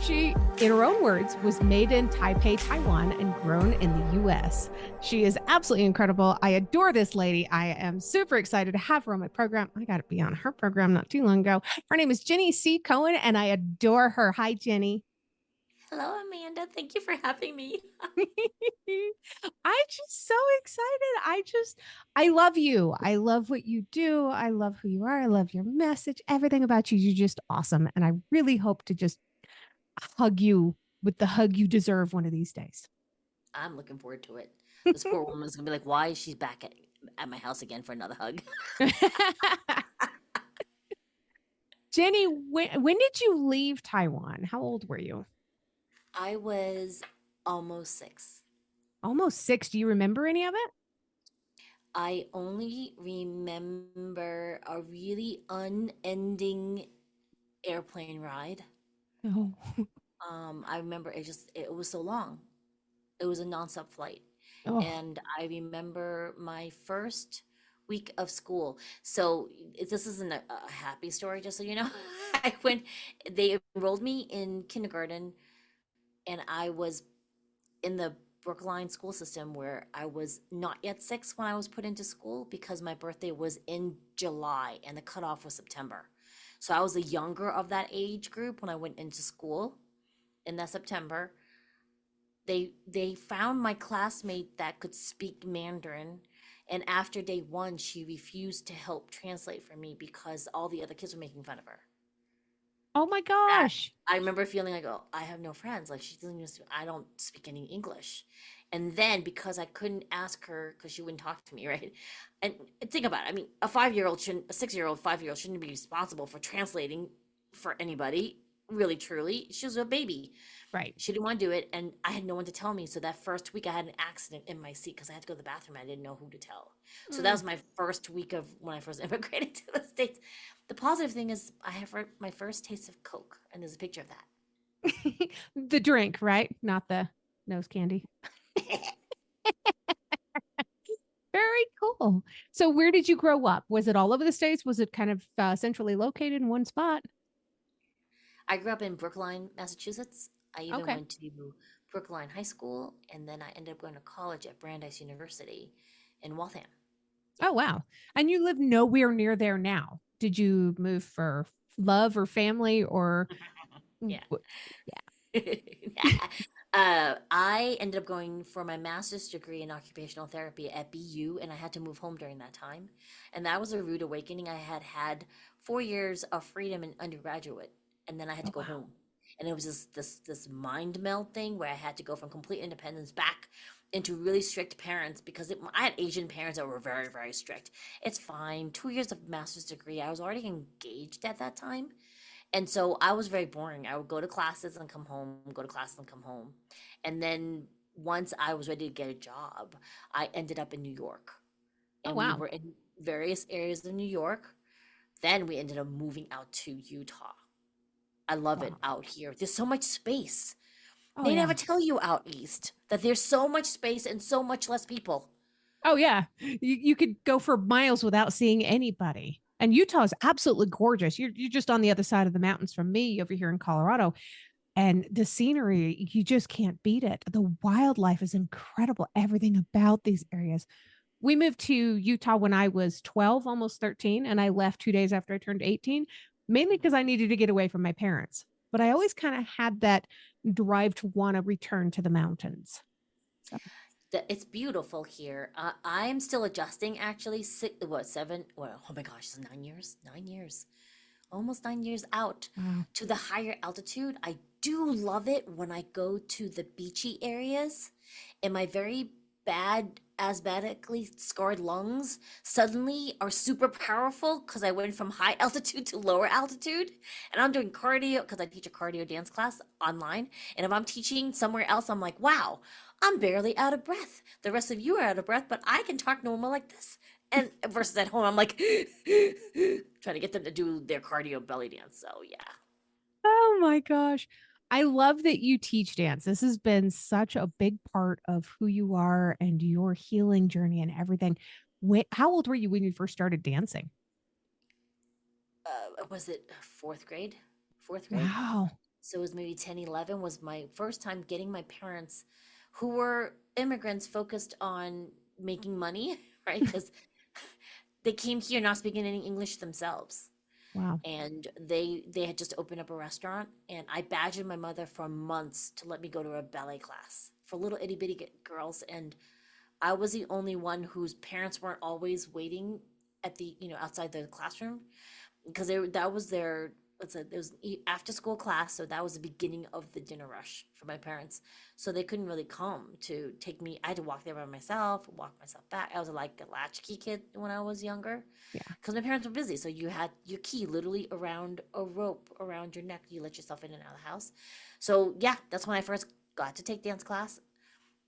She, in her own words, was made in Taipei, Taiwan, and grown in the US. She is absolutely incredible. I adore this lady. I am super excited to have her on my program. I got to be on her program not too long ago. Her name is Jenny Cohen, and I adore her. Hi, Jenny. Hello, Amanda. Thank you for having me. I'm just so excited. I love you. I love what you do. I love who you are. I love your message. Everything about you. You're just awesome. And I really hope to just hug you with the hug you deserve one of these days. I'm looking forward to it. This poor woman is gonna be like, "Why is she back at my house again for another hug?" Jenny, when did you leave Taiwan? How old were you? I was almost 6. Almost six. Do you remember any of it? I only remember a really unending airplane ride. No. I remember it was so long. It was a nonstop flight. Oh, And I remember my first week of school. So this isn't a happy story, just so you know. I went, they enrolled me in kindergarten, and I was in the Brookline school system where I was not yet 6 when I was put into school because my birthday was in July and the cutoff was September. So I was the younger of that age group when I went into school in that September. They found my classmate that could speak Mandarin, and after day 1 she refused to help translate for me because all the other kids were making fun of her. oh my That gosh. I remember feeling like, oh, I have no friends. Like she doesn't even I don't speak any English. And then because I couldn't ask her because she wouldn't talk to me, right? And think about it. I mean, a 6-year-old, 5-year-old shouldn't be responsible for translating for anybody. Really, truly, she was a baby. Right. She didn't want to do it, and I had no one to tell me. So that first week, I had an accident in my seat because I had to go to the bathroom. I didn't know who to tell. So that Mm. was my first week of when I first immigrated to the States. The positive thing is I have my first taste of Coke, and there's a picture of The drink, right? Not the nose candy. that. Very cool. So, where did you grow up? Was it all over the States? Was it kind of centrally located in one spot? I grew up in Brookline, Massachusetts. I even Okay. went to Brookline High School, and then I ended up going to college at Brandeis University in Waltham. Oh, wow. And you live nowhere near there now. Did you move for love or family or Yeah. yeah. I ended up going for my master's degree in occupational therapy at BU, and I had to move home during that time. And that was a rude awakening. I had had 4 years of freedom in undergraduate, and then I had to Oh, go wow. home. And it was this mind meld thing where I had to go from complete independence back into really strict parents because I had Asian parents that were very, very strict. It's fine. 2 years of master's degree. I was already engaged at that time, and so I was very boring. I would go to classes and come home, go to classes and come home. And then once I was ready to get a job, I ended up in New York. Oh, And we wow. were in various areas of New York. Then we ended up moving out to Utah. I love it Wow. out here. There's so much space. Oh, They yeah. never tell you out east that there's so much space and so much less people. Oh, yeah. You could go for miles without seeing anybody. And Utah is absolutely gorgeous. You're just on the other side of the mountains from me over here in Colorado. And the scenery, you just can't beat it. The wildlife is incredible. Everything about these areas. We moved to Utah when I was 12, almost 13, and I left 2 days after I turned 18, mainly because I needed to get away from my parents. But I Yes. always kind of had that drive to want to return to the mountains. So, It's beautiful here. I'm still adjusting actually. What, 7? Well, oh my gosh, it's 9 years. 9 years. Almost 9 years out wow. to the higher altitude. I do love it when I go to the beachy areas and my very bad asthmatically scarred lungs suddenly are super powerful because I went from high altitude to lower altitude. And I'm doing cardio because I teach a cardio dance class online. And if I'm teaching somewhere else, I'm like, wow, I'm barely out of breath. The rest of you are out of breath, but I can talk normal like this. And versus at home, I'm like trying to get them to do their cardio belly dance. So yeah. Oh my gosh. I love that you teach dance. This has been such a big part of who you are and your healing journey and everything. How old were you when you first started dancing? Was it fourth grade? Fourth grade? Wow. So it was maybe 10, 11 was my first time getting my parents, who were immigrants focused on making money, right? Because they came here not speaking any English themselves. Wow. And they had just opened up a restaurant, and I badgered my mother for months to let me go to a ballet class for little itty bitty girls. And I was the only one whose parents weren't always waiting at the, outside the classroom, because that was their, what's it, it was after school class, so that was the beginning of the dinner rush for my parents. So they couldn't really come to take me. I had to walk there by myself, walk myself back. I was like a latchkey kid when I was younger, Yeah. because my parents were busy. So you had your key literally around a rope around your neck. You let yourself in and out of the house. So yeah, that's when I first got to take dance class.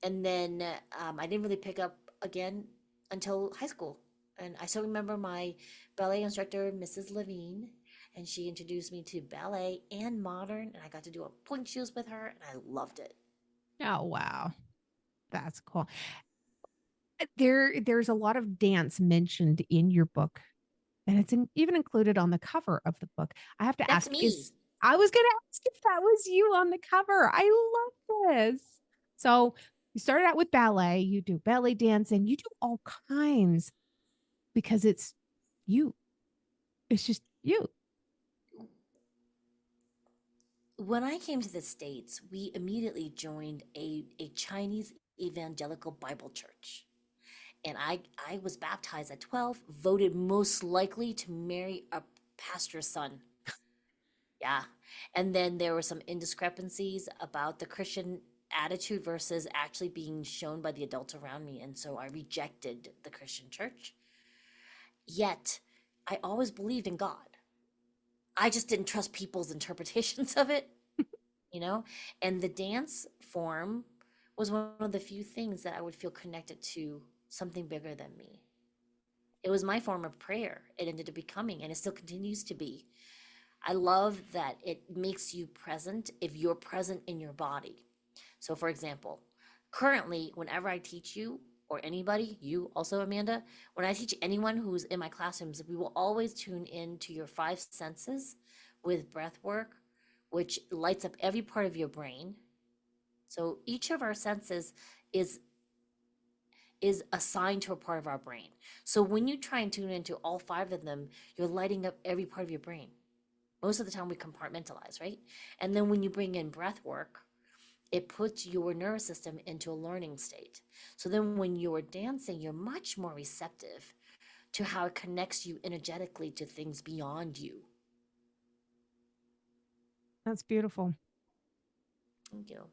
And then I didn't really pick up again until high school. And I still remember my ballet instructor, Mrs. Levine, and she introduced me to ballet and modern, and I got to do a point shoes with her, and I loved it. Oh, wow. That's cool. There's a lot of dance mentioned in your book, and it's even included on the cover of the book. I have to That's ask, me. is I was going to ask if that was you on the cover. I love this. So you started out with ballet, you do belly dancing, you do all kinds because it's you. It's just you. When I came to the States, we immediately joined a Chinese evangelical Bible church. And I was baptized at 12, voted most likely to marry a pastor's son. Yeah. And then there were some indiscrepancies about the Christian attitude versus actually being shown by the adults around me. And so I rejected the Christian church. Yet I always believed in God. I just didn't trust people's interpretations of it, you know? And the dance form was one of the few things that I would feel connected to something bigger than me. It was my form of prayer. It ended up becoming, and it still continues to be. I love that it makes you present if you're present in your body. So, for example, currently, whenever I teach you or anybody, you also, Amanda, when I teach anyone who's in my classrooms, we will always tune in to your five senses with breath work, which lights up every part of your brain. So each of our senses is assigned to a part of our brain. So when you try and tune into all five of them, you're lighting up every part of your brain. Most of the time we compartmentalize, right? And then when you bring in breath work, it puts your nervous system into a learning state. So then when you're dancing, you're much more receptive to how it connects you energetically to things beyond you. That's beautiful. Thank you.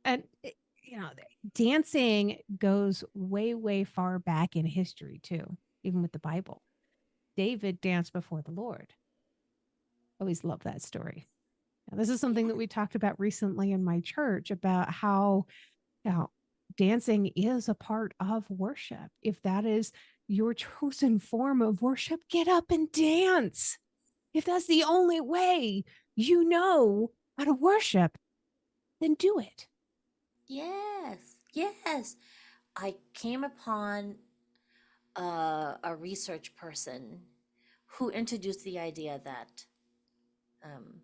And you know, dancing goes way, way far back in history too, even with the Bible. David danced before the Lord. Always love that story. Now, this is something that Yeah. we talked about recently in my church about how now dancing is a part of worship. If that is your chosen form of worship, get up and dance. If that's the only way you know how to worship, then do it. Yes. Yes. I came upon a research person who introduced the idea that um,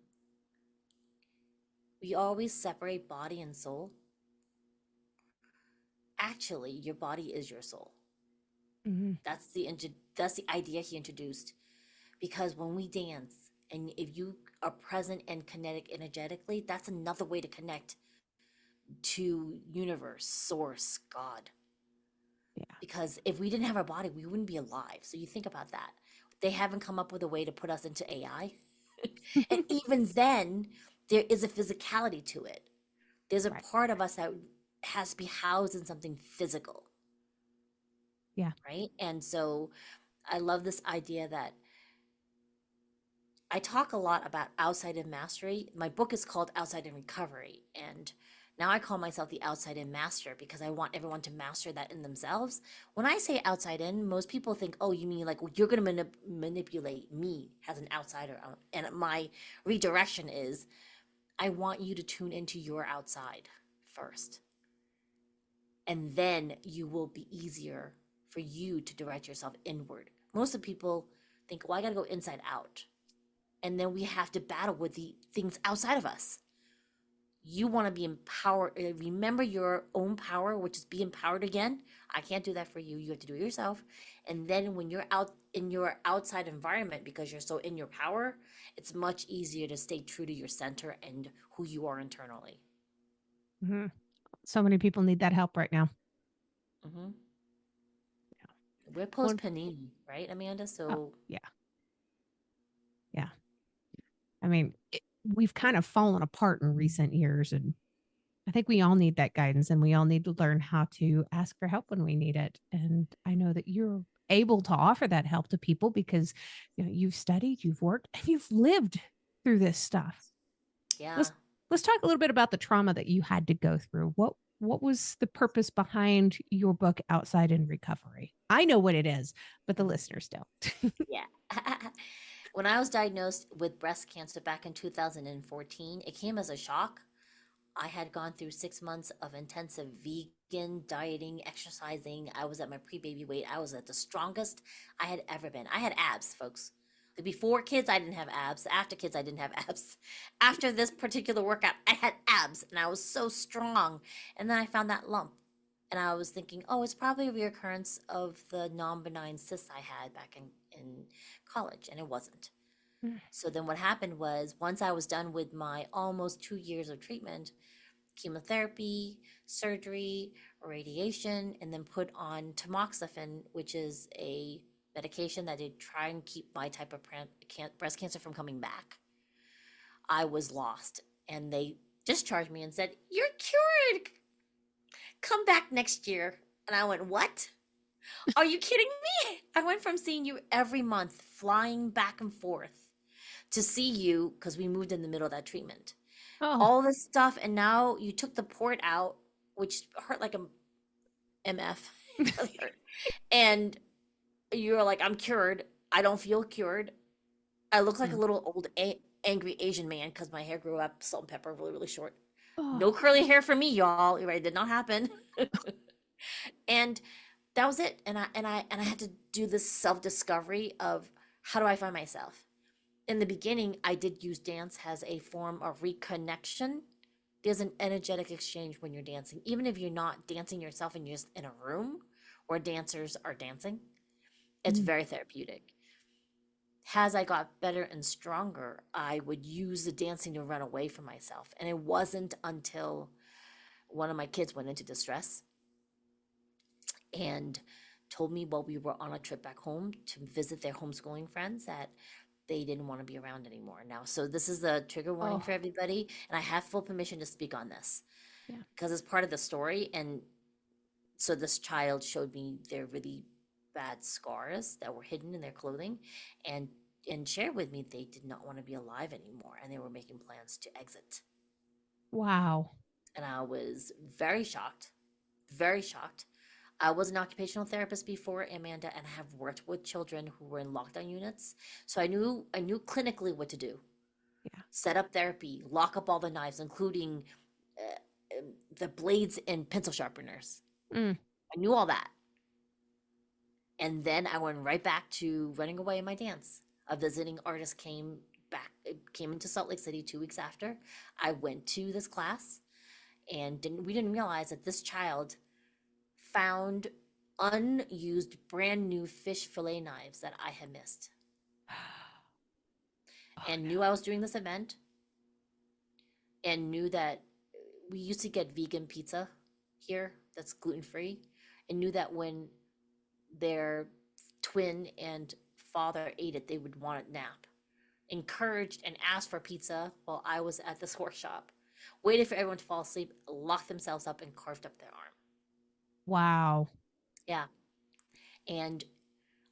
we always separate body and soul. Actually, your body is your soul. Mhm. That's the idea he introduced. Because when we dance, and if you are present and kinetic energetically, that's another way to connect to universe, source, God. Yeah. Because if we didn't have our body, we wouldn't be alive. So you think about that. They haven't come up with a way to put us into AI. And even then, there is a physicality to it. There's a Right. part of us that has to be housed in something physical, Yeah. right? And so I love this idea that I talk a lot about outside in mastery. My book is called Outside in Recovery. And now I call myself the outside in master because I want everyone to master that in themselves. When I say outside in, most people think, oh, you mean like you're going to manipulate me as an outsider. And my redirection is I want you to tune into your outside first. And then you will be easier for you to direct yourself inward. Most of the people think, well, I got to go inside out. and then we have to battle with the things outside of us. You want to be empowered. Remember your own power, which is be empowered again. I can't do that for you. You have to do it yourself. And then when you're out in your outside environment, because you're so in your power, it's much easier to stay true to your center and who you are internally. Mhm. So many people need that help right now. Hmm. We're post One, panini, right, Amanda? oh, So yeah, yeah. I mean, we've kind of fallen apart in recent years, and I think we all need that guidance, and we all need to learn how to ask for help when we need it. And I know that you're able to offer that help to people because you've studied, you've worked, and you've lived through this stuff. yeah. Let's let's talk a little bit about the trauma that you had to go through. What was the purpose behind your book Outside in Recovery? I know what it is, but the listeners don't. Yeah. When I was diagnosed with breast cancer back in 2014, it came as a shock. I had gone through 6 months of intensive vegan dieting, exercising. I was at my pre baby weight. I was at the strongest I had ever been. I had abs, folks. Like before kids, I didn't have abs. After kids, I didn't have abs. After this particular workout, I had abs and I was so strong. And then I found that lump. And I was thinking, oh, it's probably a reoccurrence of the non benign cysts I had back in college. And it wasn't. So then what happened was once I was done with my almost 2 years of treatment, chemotherapy, surgery, radiation, and then put on tamoxifen, which is a medication that they try and keep my type of breast cancer from coming back. I was lost, and they discharged me and said, "You're cured. Come back next year." And I went, "What? Are you kidding me?" I went from seeing you every month, flying back and forth, to see you because we moved in the middle of that treatment. Oh, All this stuff, and now you took the port out, which hurt like a MF. It really hurt. And you're like, "I'm cured. I don't feel cured. I look like a mm. little old angry Asian man because my hair grew up salt and pepper really, really short. No Oh, curly hair for me, y'all. It did not happen." And that was it. And I had to do this self-discovery of how do I find myself. In the beginning, I did use dance as a form of reconnection. There's an energetic exchange when you're dancing, even if you're not dancing yourself and you're just in a room where dancers are dancing. It's mm. very therapeutic. As I got better and stronger, I would use the dancing to run away from myself. And it wasn't until one of my kids went into distress and told me while we were on a trip back home to visit their homeschooling friends that they didn't want to be around anymore now. So this is a trigger warning Oh, for everybody, and I have full permission to speak on this yeah. because it's part of the story. And so this child showed me their really bad scars that were hidden in their clothing, and shared with me they did not want to be alive anymore and they were making plans to exit. Wow. And I was very shocked, very shocked. I was an occupational therapist before, Amanda, and I have worked with children who were in lockdown units. So I knew clinically what to do. Yeah. Set up therapy, lock up all the knives, including the blades and pencil sharpeners. Mm. I knew all that. And then I went right back to running away in my dance. A visiting artist came into Salt Lake City 2 weeks after. I went to this class and we didn't realize that this child found unused brand new fish fillet knives that I had missed Oh and no. knew I was doing this event and knew that we used to get vegan pizza here that's gluten free and knew that when their twin and father ate it, they would want a nap. Encouraged and asked for pizza while I was at this workshop. Waited for everyone to fall asleep, locked themselves up, and carved up their arm. Wow. Yeah. And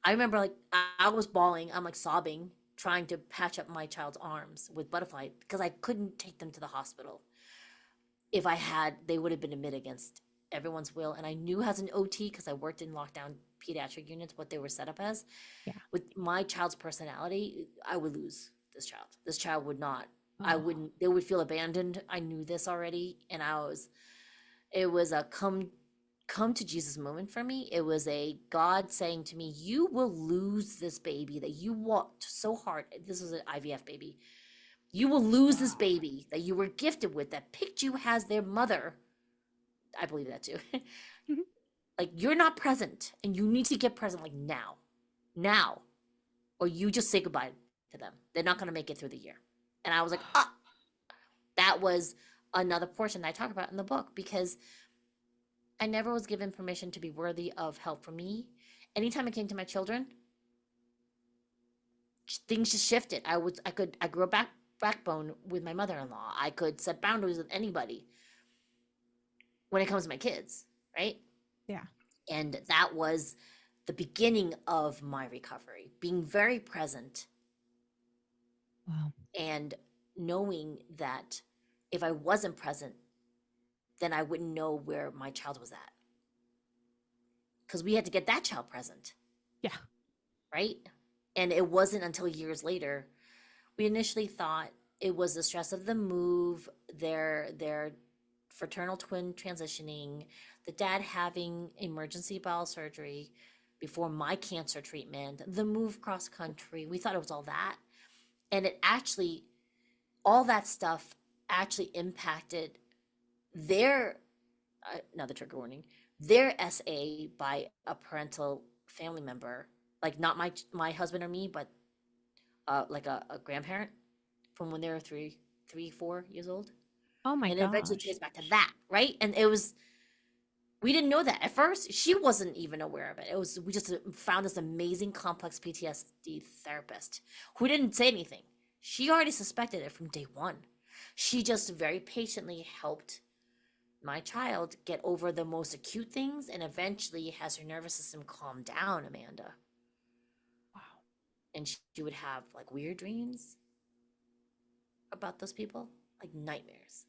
I remember like I was bawling, I'm like sobbing, trying to patch up my child's arms with butterfly because I couldn't take them to the hospital. If I had, they would have been admitted against everyone's will. And I knew as an OT, because I worked in lockdown pediatric units, what they were set up as. Yeah. With my child's personality, I would lose this child. This child would not. I Oh. wouldn't. They would feel abandoned. I knew this already, and it was a come to Jesus moment for me. It was a God saying to me, you will lose this baby that you walked so hard. This was an IVF baby. You will lose this Wow. baby that you were gifted with, that picked you as their mother. I believe that too. Mhm. Like, you're not present, and you need to get present, like, now, or you just say goodbye to them. They're not going to make it through the year. And I was like, ah, that was another portion that I talk about in the book, because I never was given permission to be worthy of help from me. Anytime it came to my children, things just shifted. I grew a backbone with my mother-in-law. I could set boundaries with anybody when it comes to my kids, right? Yeah. And that was the beginning of my recovery, being very present Wow. and knowing that if I wasn't present, then I wouldn't know where my child was at. Because we had to get that child present, Yeah. right? And it wasn't until years later. We initially thought it was the stress of the move, their fraternal twin transitioning, the dad having emergency bowel surgery before my cancer treatment, the move cross country. We thought it was all that. And it actually, all that stuff actually impacted their, another trigger warning, their SA by a parental family member, like not my husband or me, but like a grandparent from when they were 4 years old. Oh my And it eventually gosh. traced back to that, right? And it was, we didn't know that at first. She wasn't even aware of it. It was, we just found this amazing complex PTSD therapist who didn't say anything. She already suspected it from day one. She just very patiently helped my child get over the most acute things and eventually has her nervous system calm down, Amanda. Wow. And she would have like weird dreams about those people, like nightmares.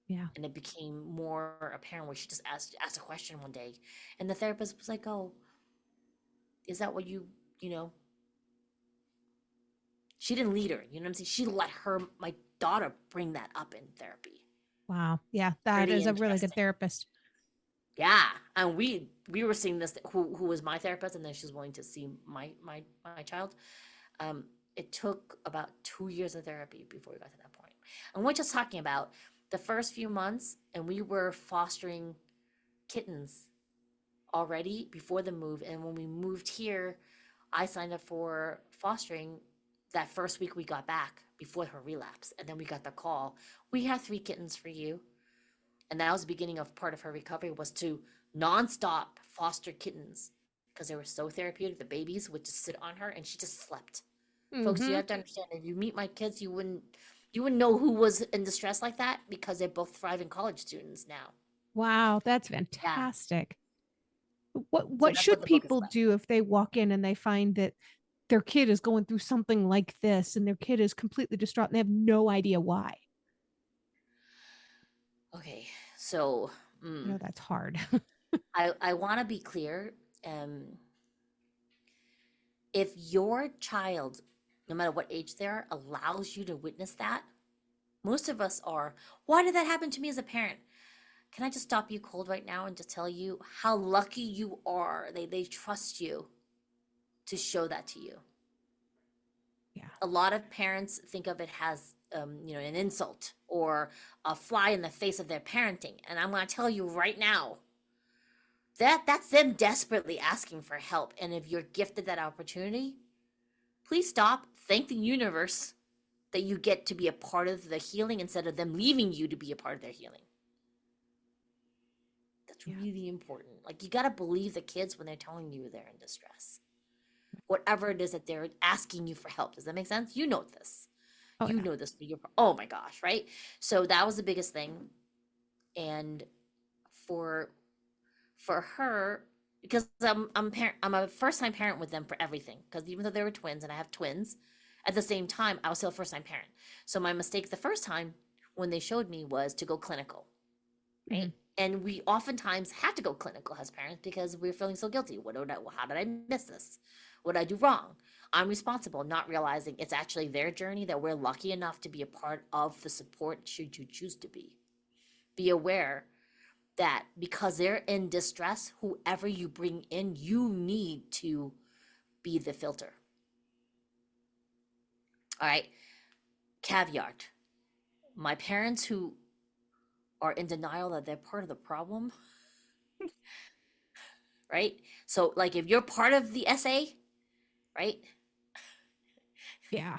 Yeah. And it became more apparent where she just asked a question one day, and the therapist was like, "Oh, is that what you know?" She didn't lead her, you know what I'm saying? She let her, my daughter, bring that up in therapy. Wow. Yeah. That Pretty is a really good interesting. therapist. Yeah, and we were seeing this. Who was my therapist, and then she was willing to see my child. Um, it took about 2 years of therapy before we got to that point. And we're just talking about the first few months, and we were fostering kittens already before the move. And when we moved here, I signed up for fostering that first week we got back before her relapse. And then we got the call, we have 3 kittens for you. And that was the beginning of part of her recovery, was to nonstop foster kittens because they were so therapeutic. The babies would just sit on her and she just slept. Folks, you Mm-hmm. have to understand, if you meet my kids, you wouldn't know who was in distress like that, because they're both thriving college students now. Wow. That's Yeah. fantastic. So What that's what should the book is people about. do if they walk in and they find that their kid is going through something like this and their kid is completely distraught and they have no idea why? Okay. So, I know that's hard. I want to be clear. If your child, no matter what age they are, allows you to witness that, most of us are, why did that happen to me as a parent? Can I just stop you cold right now and just tell you how lucky you are? They trust you to show that to you. Yeah. A lot of parents think of it as an insult or a fly in the face of their parenting. And I'm going to tell you right now, that's them desperately asking for help. And if you're gifted that opportunity, please stop. Thank the universe that you get to be a part of the healing instead of them leaving you to be a part of their healing. That's Yeah. really important. Like, you got to believe the kids when they're telling you they're in distress. Whatever it is that they're asking you for help. Does that make sense? You know this. Oh You yeah. know this for your, oh my gosh, right? So that was the biggest thing. And for her, because I'm a first time parent with them for everything. Because even though they were twins and I have twins, at the same time, I was still a first time parent. So my mistake the first time when they showed me was to go clinical, Mm-hmm. right? And we oftentimes had to go clinical as parents because we were feeling so guilty. How did I miss this? What did I do wrong? I'm responsible, not realizing it's actually their journey, that we're lucky enough to be a part of the support should you choose to be. Be aware that because they're in distress, whoever you bring in, you need to be the filter. All right. Caveat. My parents who are in denial that they're part of the problem, right? So, like, if you're part of the SA, right? Yeah.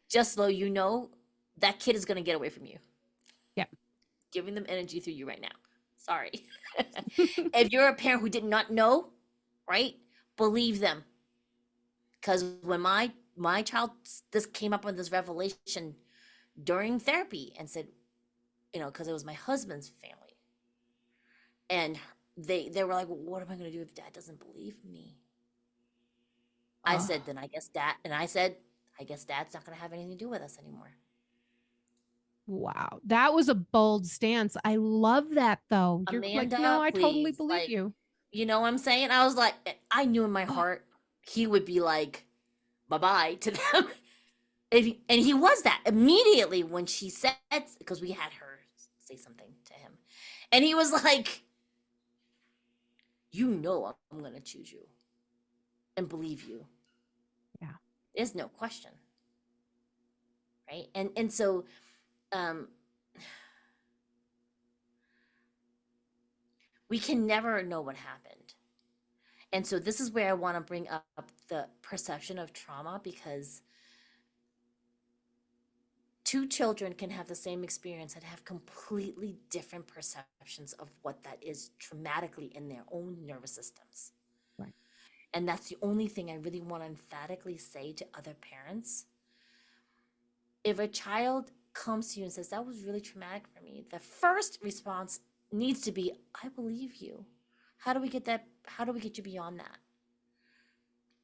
Just so you know, that kid is going to get away from you, Yeah. giving them energy through you right now. Sorry. If you're a parent who did not know, right? Believe them. Because when my child this came up with this revelation during therapy and said, because it was my husband's family, and they were like, well, what am I going to do if dad doesn't believe me? I Oh, said, then I guess dad, and I said, I guess dad's not going to have anything to do with us anymore. wow. That was a bold stance. I love that though. You're like, no, Amanda, I totally please, believe like, you. you know what I'm saying? I was like, I knew in my Oh, heart he would be like, bye bye to them. And he was that immediately when she said, because we had her say something to him, and he was like, I'm going to choose you and believe you. yeah. There's no question. Right. And so, um, we can never know what happened. And so this is where I want to bring up the perception of trauma, because two children can have the same experience and have completely different perceptions of what that is traumatically in their own nervous systems. Right. And that's the only thing I really want to emphatically say to other parents. If a child comes to you and says, that was really traumatic for me, the first response needs to be, I believe you. How do we get that? How do we get you beyond that?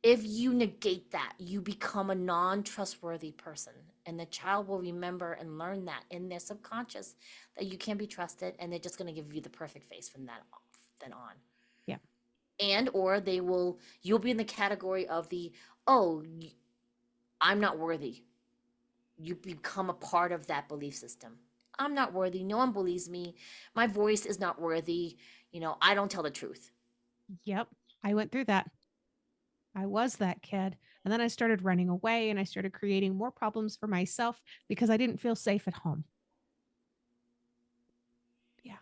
If you negate that, you become a non-trustworthy person, and the child will remember and learn that in their subconscious that you can't be trusted, and they're just going to give you the perfect face from that off, then on. Yeah. And or you'll be in the category of the, oh, I'm not worthy. You become a part of that belief system. I'm not worthy. No one believes me. My voice is not worthy. I don't tell the truth. Yep. I went through that. I was that kid. And then I started running away and I started creating more problems for myself because I didn't feel safe at home. Yeah.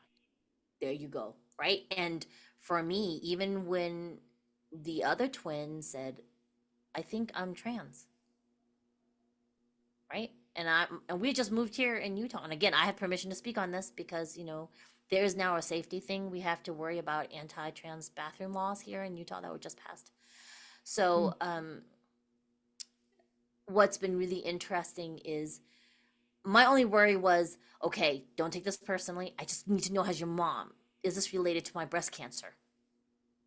There you go. Right. And for me, even when the other twin said, I think I'm trans, right? And we just moved here in Utah. And again, I have permission to speak on this because, there is now a safety thing. We have to worry about anti-trans bathroom laws here in Utah that were just passed. Mm. So, what's been really interesting is my only worry was, okay, don't take this personally. I just need to know, has your mom, is this related to my breast cancer?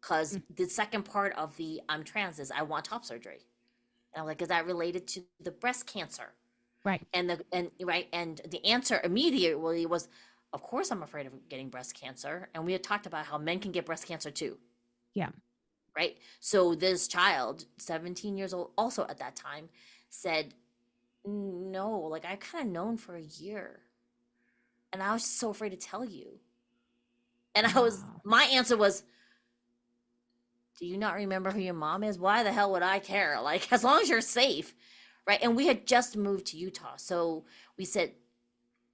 Because Mm. the second part of the I'm trans is I want top surgery. And I'm like, is that related to the breast cancer? Right. And the answer immediately was, of course I'm afraid of getting breast cancer. And we had talked about how men can get breast cancer too. Yeah. Right. So this child, 17 years old, also at that time, said, no, like I kind of known for a year. And I was just so afraid to tell you. And Wow. my answer was, do you not remember who your mom is? Why the hell would I care? Like, as long as you're safe. Right. And we had just moved to Utah. So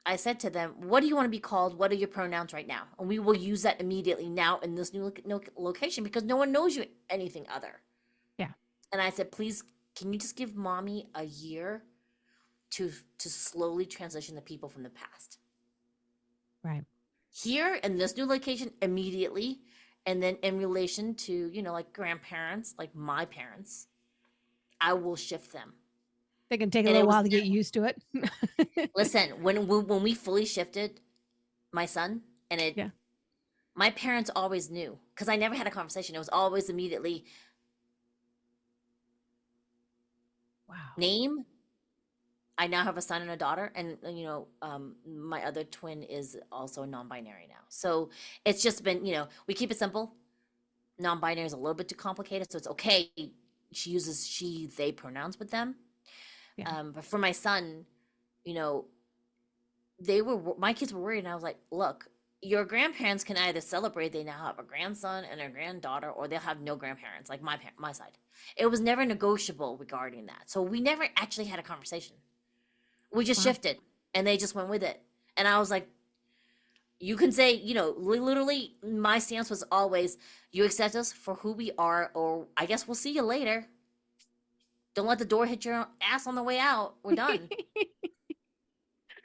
I said to them, what do you want to be called? What are your pronouns right now? And we will use that immediately now in this new location because no one knows you anything other. Yeah. And I said, please, can you just give mommy a year to slowly transition the people from the past? Right. Here in this new location immediately, and then in relation to, like grandparents, like my parents, I will shift them. They can take a And little it was, while to get used to it. listen, when we fully shifted my son, and Yeah. my parents always knew because I never had a conversation. It was always immediately Wow. name. I now have a son and a daughter, and my other twin is also non-binary now. So it's just been, we keep it simple. Non-binary is a little bit too complicated, so it's okay. She uses she, they pronouns with them. Yeah. But for my son, you know, my kids were worried, and I was like, look, your grandparents can either celebrate they now have a grandson and a granddaughter, or they'll have no grandparents, like my side. It was never negotiable regarding that. So we never actually had a conversation. We just Wow. shifted and they just went with it. And I was like, you can say, literally, my stance was always, you accept us for who we are, or I guess we'll see you later. Don't let the door hit your ass on the way out. We're done.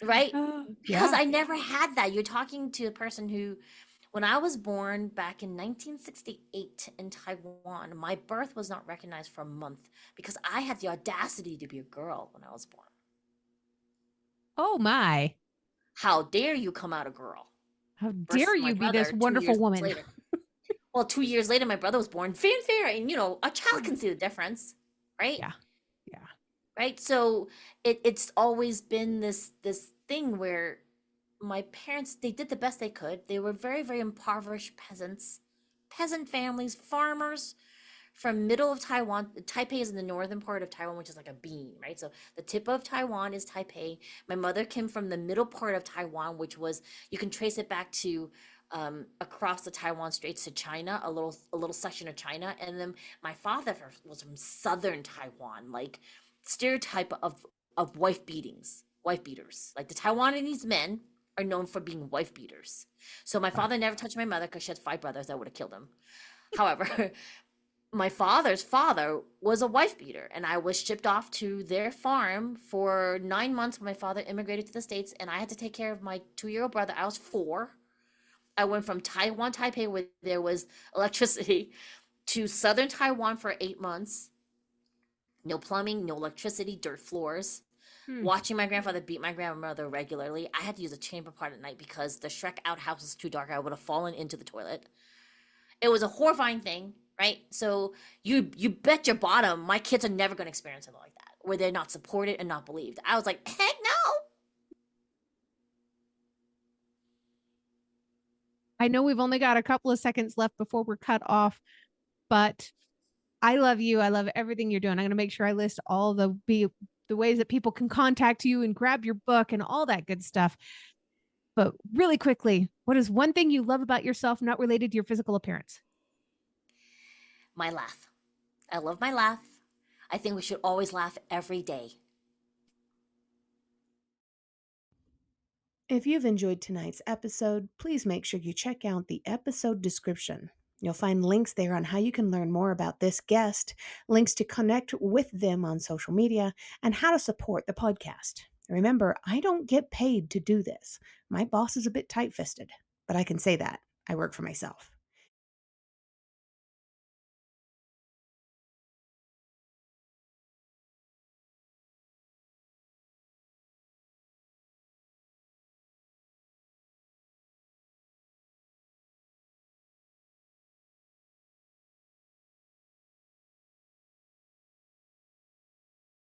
Right? Oh, Because yeah. I never had that. You're talking to a person who, when I was born back in 1968 in Taiwan, my birth was not recognized for a month because I had the audacity to be a girl when I was born. Oh my. How dare you come out a girl? How dare Versus my you be this brother two wonderful years woman? later. Well, 2 years later, my brother was born fanfare, and a child Mm. can see the difference, right? Yeah. Yeah. Right. So it's always been this thing where my parents, they did the best they could. They were very, very impoverished peasants, peasant families, farmers from middle of Taiwan. Taipei is in the northern part of Taiwan, which is like a bean, right? So the tip of Taiwan is Taipei. My mother came from the middle part of Taiwan, which was, you can trace it back to across the Taiwan Straits to China, a little section of China, and then my father was from southern Taiwan, like stereotype of wife beaters. Like the Taiwanese men are known for being wife beaters. So my Wow. father never touched my mother because she had 5 brothers that would have killed him. However, my father's father was a wife beater, and I was shipped off to their farm for 9 months when my father immigrated to the States, and I had to take care of my 2-year-old brother. I was 4. I went from Taiwan, Taipei, where there was electricity, to southern Taiwan for 8 months. No plumbing, no electricity, dirt floors. Hmm. Watching my grandfather beat my grandmother regularly. I had to use a chamber pot at night because the Shrek outhouse was too dark. I would have fallen into the toilet. It was a horrifying thing, right? So you bet your bottom my kids are never going to experience something like that, where they're not supported and not believed. I was like, heck no. I know we've only got a couple of seconds left before we're cut off, but I love you. I love everything you're doing. I'm going to make sure I list all the ways that people can contact you and grab your book and all that good stuff. But really quickly, what is one thing you love about yourself not related to your physical appearance? My laugh. I love my laugh. I think we should always laugh every day. If you've enjoyed tonight's episode, please make sure you check out the episode description. You'll find links there on how you can learn more about this guest, links to connect with them on social media, and how to support the podcast. Remember, I don't get paid to do this. My boss is a bit tight fisted, but I can say that. I work for myself.